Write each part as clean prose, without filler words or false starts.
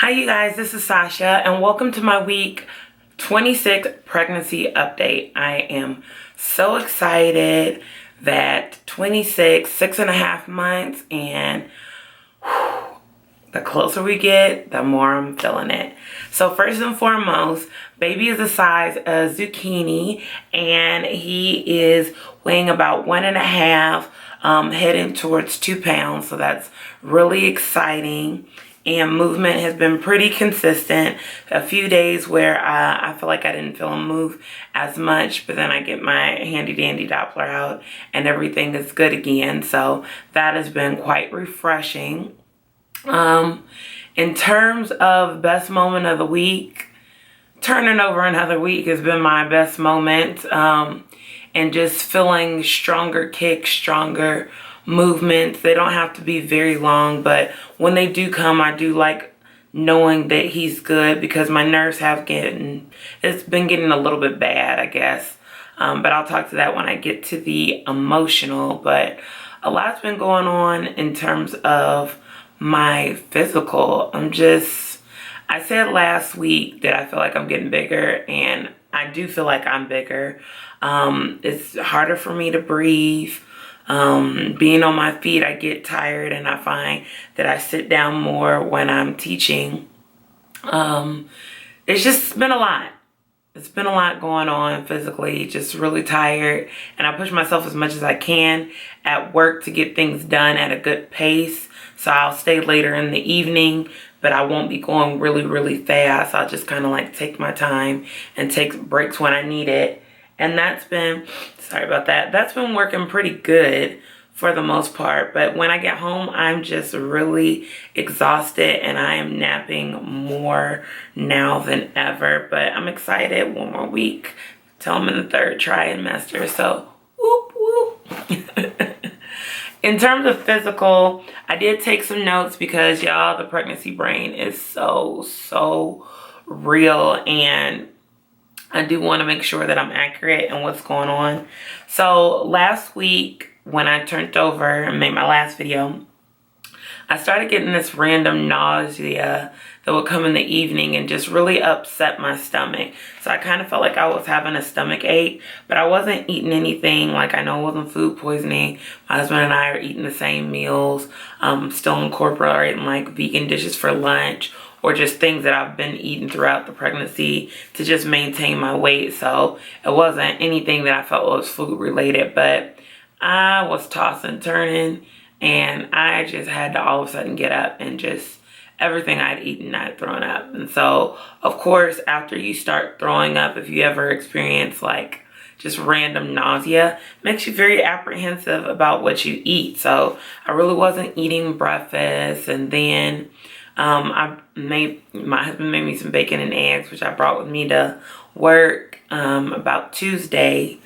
Hi you guys, this is Sasha and welcome to my week 26 pregnancy update. I am so excited that 26, 6.5 months, and the closer we get, the more I'm feeling it. So first and foremost, baby is the size of zucchini and he is weighing about 1.5, heading towards 2 pounds. So that's really exciting. And movement has been pretty consistent. A few days where I feel like I didn't feel him move as much, but then I get my handy dandy Doppler out and everything is good again. So that has been quite refreshing. In terms of best moment of the week, turning over another week has been my best moment. And just feeling stronger kicks, stronger movements. They don't have to be very long, but when they do come, I do like knowing that he's good because my nerves it's been getting a little bit bad, I guess. But I'll talk to that when I get to the emotional. But a lot's been going on in terms of my physical. I said last week that I feel like I'm getting bigger, and I do feel like I'm bigger. It's harder for me to breathe. Being on my feet, I get tired, and I find that I sit down more when I'm teaching. It's just been a lot. It's been a lot going on physically, just really tired. And I push myself as much as I can at work to get things done at a good pace. So I'll stay later in the evening, but I won't be going really, really fast. I'll just kind of like take my time and take breaks when I need it. And that's been working pretty good for the most part. But when I get home, I'm just really exhausted and I am napping more now than ever. But I'm excited. One more week till I'm in the 3rd trimester. So, whoop, whoop. In terms of physical, I did take some notes because y'all, the pregnancy brain is so real, and I do want to make sure that I'm accurate in what's going on. So last week when I turned over and made my last video, I started getting this random nausea that would come in the evening and just really upset my stomach. So I kind of felt like I was having a stomach ache, but I wasn't eating anything. Like, I know it wasn't food poisoning. My husband and I are eating the same meals. Still incorporating like vegan dishes for lunch, or just things that I've been eating throughout the pregnancy to just maintain my weight. So it wasn't anything that I felt was food related, but I was tossing, turning, and I just had to all of a sudden get up and just everything I'd eaten, I'd thrown up. And so, of course, after you start throwing up, if you ever experience like just random nausea, it makes you very apprehensive about what you eat. So I really wasn't eating breakfast, and then my husband made me some bacon and eggs, which I brought with me to work about Tuesday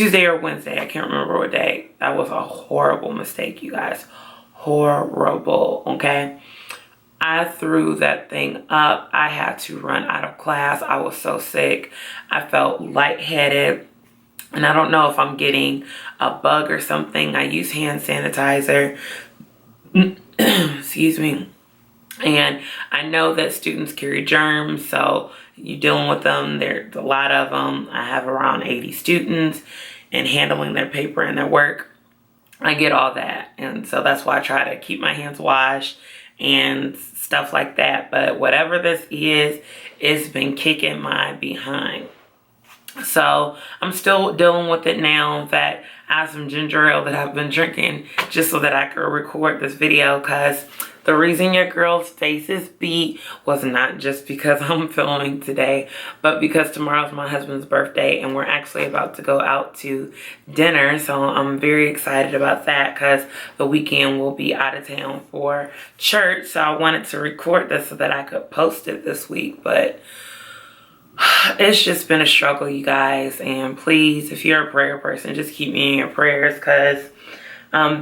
or Wednesday. I can't remember what day. That was a horrible mistake, you guys. Horrible, okay? I threw that thing up. I had to run out of class. I was so sick. I felt lightheaded. And I don't know if I'm getting a bug or something. I use hand sanitizer. Excuse me. And I know that students carry germs, so you're dealing with them. There's a lot of them. I have around 80 students, and handling their paper and their work, I get all that. And so that's why I try to keep my hands washed and stuff like that. But whatever this is, it's been kicking my behind. So I'm still dealing with it now. In fact, I have some ginger ale that I've been drinking just so that I could record this video, because the reason your girl's face is beat was not just because I'm filming today, but because tomorrow's my husband's birthday and we're actually about to go out to dinner. So I'm very excited about that because the weekend we'll be out of town for church. So I wanted to record this so that I could post it this week, but it's just been a struggle, you guys. And please, if you're a prayer person, just keep me in your prayers, because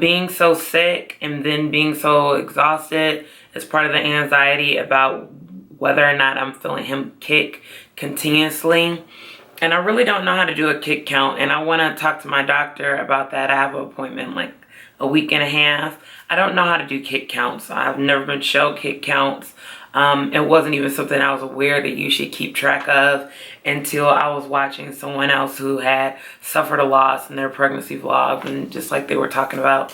being so sick and then being so exhausted is part of the anxiety about whether or not I'm feeling him kick continuously. And I really don't know how to do a kick count, and I want to talk to my doctor about that. I have an appointment like a week and a half. I don't know how to do kick counts. I've never been shown kick counts. It wasn't even something I was aware that you should keep track of until I was watching someone else who had suffered a loss in their pregnancy vlog, and just like they were talking about,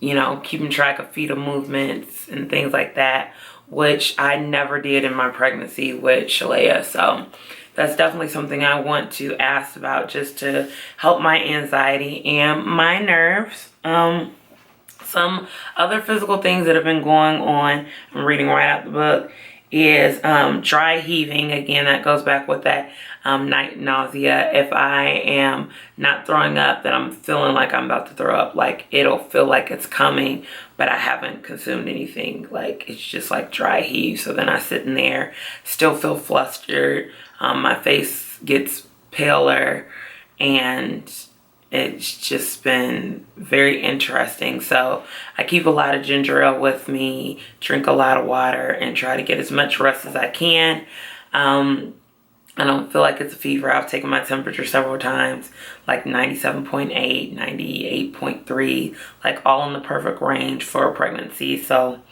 you know, keeping track of fetal movements and things like that, which I never did in my pregnancy with Shalaya. So that's definitely something I want to ask about, just to help my anxiety and my nerves. Some other physical things that have been going on, I'm reading right out the book, is dry heaving. Again, that goes back with that night nausea. If I am not throwing up, then I'm feeling like I'm about to throw up. Like, it'll feel like it's coming, but I haven't consumed anything. Like, it's just like dry heave. So then I sit in there, still feel flustered. My face gets paler, and it's just been very interesting. So I keep a lot of ginger ale with me, drink a lot of water, and try to get as much rest as I can. I don't feel like it's a fever. I've taken my temperature several times, like 97.8, 98.3, like all in the perfect range for a pregnancy. So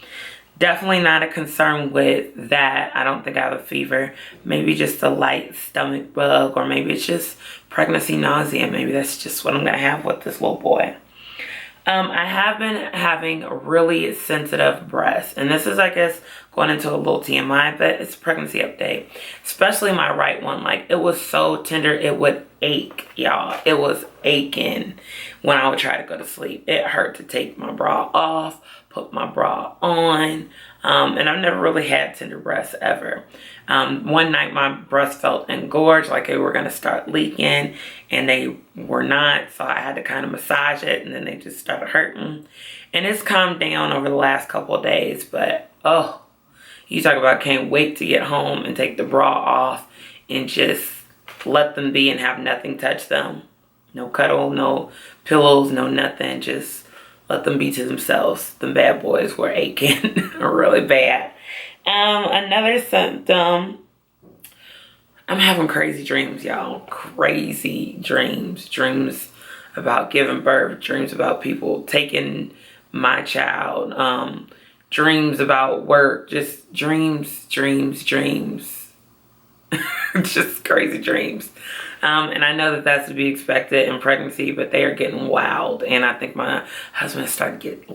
definitely not a concern with that. I don't think I have a fever. Maybe just a light stomach bug, or maybe it's just pregnancy nausea. Maybe that's just what I'm going to have with this little boy. I have been having really sensitive breasts, and this is, I guess, going into a little TMI, but it's a pregnancy update. Especially my right one. Like, it was so tender, it would ache, y'all. It was aching when I would try to go to sleep. It hurt to take my bra off, put my bra on, and I've never really had tender breasts ever. One night my breasts felt engorged, like they were going to start leaking, and they were not, so I had to kind of massage it, and then they just started hurting. And it's calmed down over the last couple of days, but oh, you talk about can't wait to get home and take the bra off and just let them be and have nothing touch them. No cuddle, no pillows, no nothing, just let them be to themselves. The bad boys were aching really bad. Another symptom, I'm having crazy dreams, y'all. Crazy dreams. Dreams about giving birth. Dreams about people taking my child. Dreams about work. Just dreams. Just crazy dreams. And I know that that's to be expected in pregnancy, but they are getting wild. And I think my husband started to get a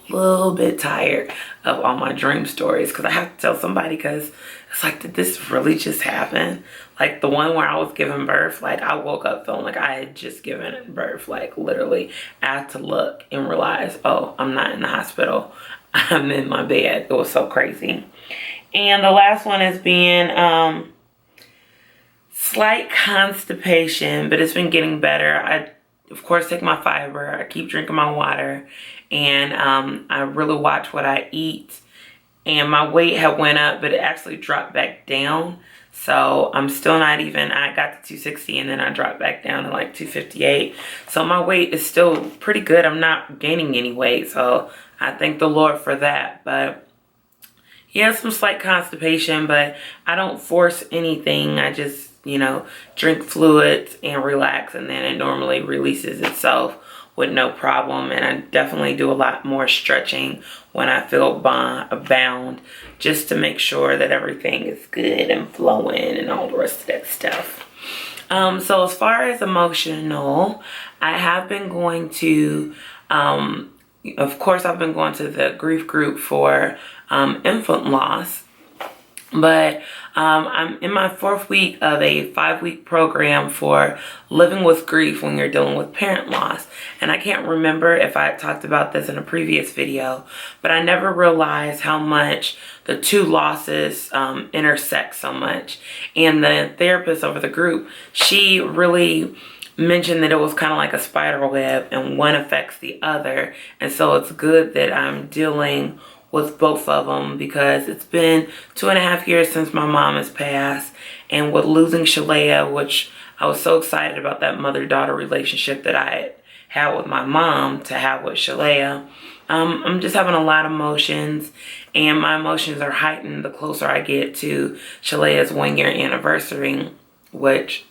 little bit tired of all my dream stories, because I have to tell somebody, because it's like, did this really just happen? Like the one where I was giving birth, like I woke up feeling like I had just given birth. Like literally, I had to look and realize, oh, I'm not in the hospital. I'm in my bed. It was so crazy. And the last one is being slight constipation, but it's been getting better. I, of course, take my fiber. I keep drinking my water, and I really watch what I eat. And my weight had went up, but it actually dropped back down. So I'm still not even, I got to 260, and then I dropped back down to like 258. So my weight is still pretty good. I'm not gaining any weight, so I thank the Lord for that. But yeah, some slight constipation, but I don't force anything. I just, you know, drink fluids and relax, and then it normally releases itself with no problem. And I definitely do a lot more stretching when I feel bound, just to make sure that everything is good and flowing and all the rest of that stuff. So as far as emotional, I have been going to, of course, I've been going to the grief group for infant loss. But I'm in my 4th week of a 5-week program for living with grief when you're dealing with parent loss. And I can't remember if I talked about this in a previous video, but I never realized how much the two losses intersect so much. And the therapist over the group, she really mentioned that it was kind of like a spider web, and one affects the other. And so it's good that I'm dealing with both of them, because it's been 2.5 years since my mom has passed, and with losing Shalaya, which I was so excited about that mother-daughter relationship that I had with my mom to have with Shalaya. I'm just having a lot of emotions, and my emotions are heightened the closer I get to Shalaya's 1-year anniversary, which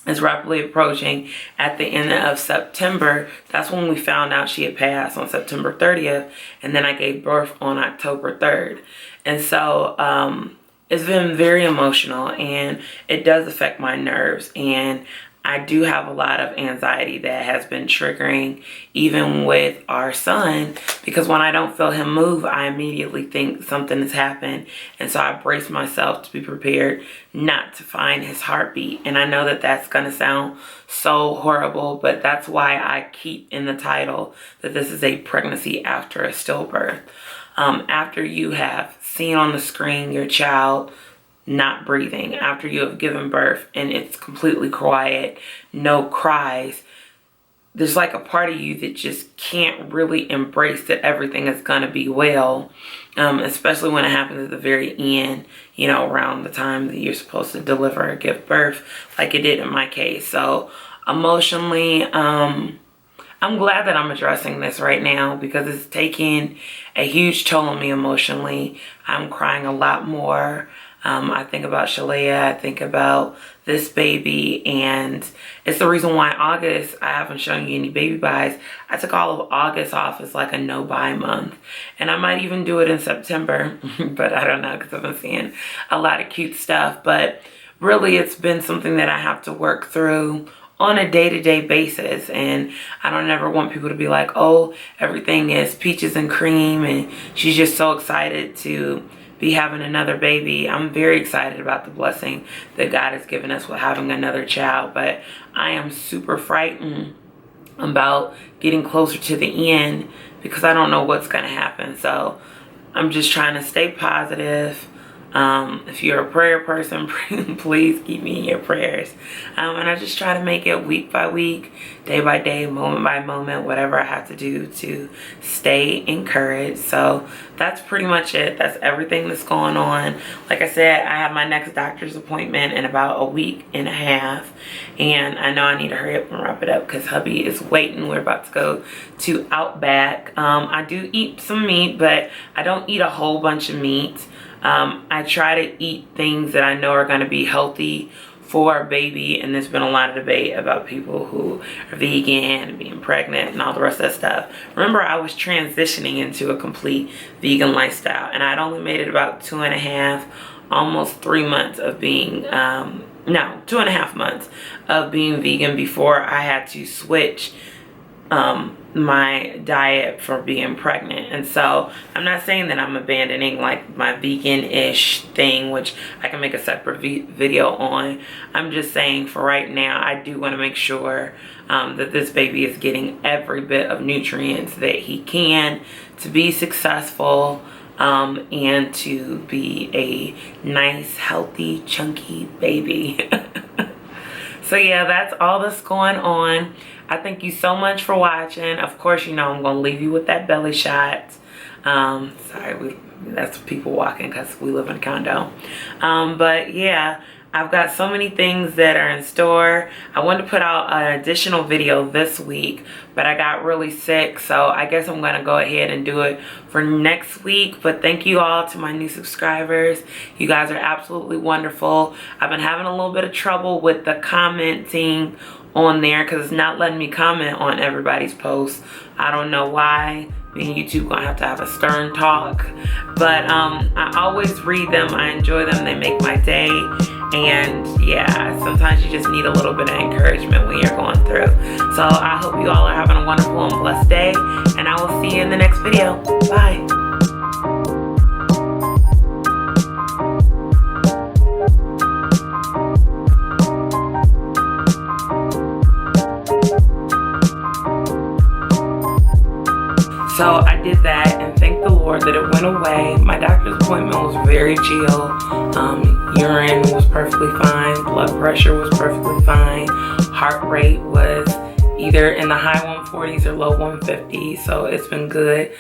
is rapidly approaching. At the end of September, that's when we found out she had passed, on September 30th, and then I gave birth on October 3rd. And so it's been very emotional, and it does affect my nerves, and I do have a lot of anxiety that has been triggering, even with our son, because when I don't feel him move, I immediately think something has happened. And so I brace myself to be prepared not to find his heartbeat. And I know that that's going to sound so horrible, but that's why I keep in the title that this is a pregnancy after a stillbirth. After you have seen on the screen your child not breathing, after you have given birth and it's completely quiet, no cries, there's like a part of you that just can't really embrace that everything is gonna be well, especially when it happens at the very end, you know, around the time that you're supposed to deliver or give birth, like it did in my case. So emotionally, I'm glad that I'm addressing this right now, because it's taking a huge toll on me emotionally. I'm crying a lot more. I think about Shalaya, I think about this baby, and it's the reason why August, I haven't shown you any baby buys. I took all of August off as like a no buy month, and I might even do it in September, but I don't know, because I've been seeing a lot of cute stuff. But really, it's been something that I have to work through on a day-to-day basis, and I don't ever want people to be like, oh, everything is peaches and cream and she's just so excited to be having another baby. I'm very excited about the blessing that God has given us with having another child, but I am super frightened about getting closer to the end because I don't know what's going to happen. So I'm just trying to stay positive. If you're a prayer person, please keep me in your prayers. And I just try to make it week by week, day by day, moment by moment, whatever I have to do to stay encouraged. So that's pretty much it. That's everything that's going on. Like I said, I have my next doctor's appointment in about a week and a half. And I know I need to hurry up and wrap it up because hubby is waiting. We're about to go to Outback. I do eat some meat, but I don't eat a whole bunch of meat. I try to eat things that I know are going to be healthy for a baby, and there's been a lot of debate about people who are vegan and being pregnant and all the rest of that stuff. Remember, I was transitioning into a complete vegan lifestyle, and I'd only made it about 2.5, almost 3 months of being, no, 2.5 months of being vegan before I had to switch my diet for being pregnant. And so I'm not saying that I'm abandoning like my vegan-ish thing, which I can make a separate video on. I'm just saying for right now, I do want to make sure that this baby is getting every bit of nutrients that he can to be successful, and to be a nice, healthy, chunky baby. So yeah, that's all that's going on. I thank you so much for watching. Of course, you know I'm going to leave you with that belly shot. Sorry, that's people walking because we live in a condo. But yeah, I've got so many things that are in store. I wanted to put out an additional video this week, but I got really sick, so I guess I'm going to go ahead and do it for next week. But thank you all to my new subscribers. You guys are absolutely wonderful. I've been having a little bit of trouble with the commenting on there because it's not letting me comment on everybody's posts. I don't know why. Me and YouTube gonna have to have a stern talk, but I always read them. I enjoy them. They make my day. And yeah, sometimes you just need a little bit of encouragement when you're going through. So I hope you all are having a wonderful and blessed day, and I will see you in the next video. Bye. So I did that, and thank the Lord that it went away. My doctor's appointment was very chill. Urine was perfectly fine. Blood pressure was perfectly fine. Heart rate was either in the high 140s or low 150s, so it's been good.